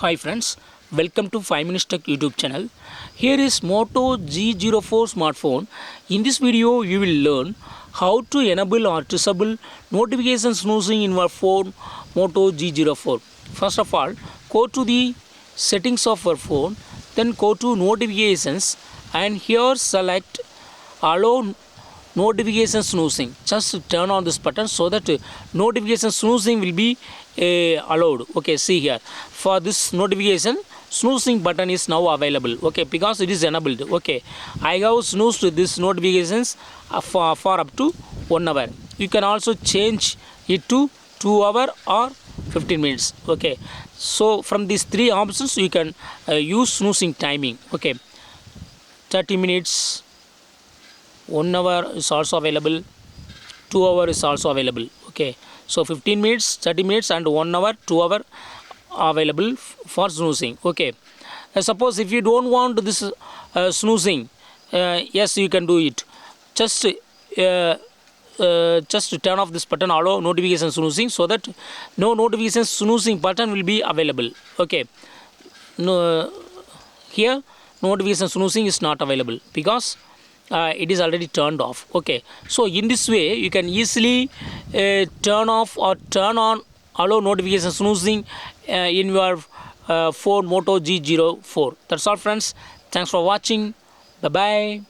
Hi friends, welcome to 5 Minutes Tech YouTube channel. Here is Moto G04 smartphone. In this video, you will learn how to enable or disable notification snoozing in your phone Moto G04. First of all, go to the settings of your phone, then go to notifications and here select allow notification snoozing. Just turn on this button so that notification snoozing will be allowed. Okay, see here, for this notification snoozing button is now available. Okay, because it is enabled. Okay, I have snoozed this notifications for up to 1 hour. You can also change it to 2 hour or 15 minutes. Okay, so from these three options you can use snoozing timing. Okay, 30 minutes, 1 hour is also available, 2 hour is also available. Okay, so 15 minutes, 30 minutes and 1 hour, 2 hour available for snoozing. Okay, suppose if you don't want this snoozing, yes, you can do it. Just turn off this button, allow notification snoozing, so that no notification snoozing button will be available. Okay, no, here notification snoozing is not available because it is already turned off. Okay, so in this way you can easily turn off or turn on allow notification snoozing in your phone Moto G04. That's all friends. Thanks for watching. Bye bye.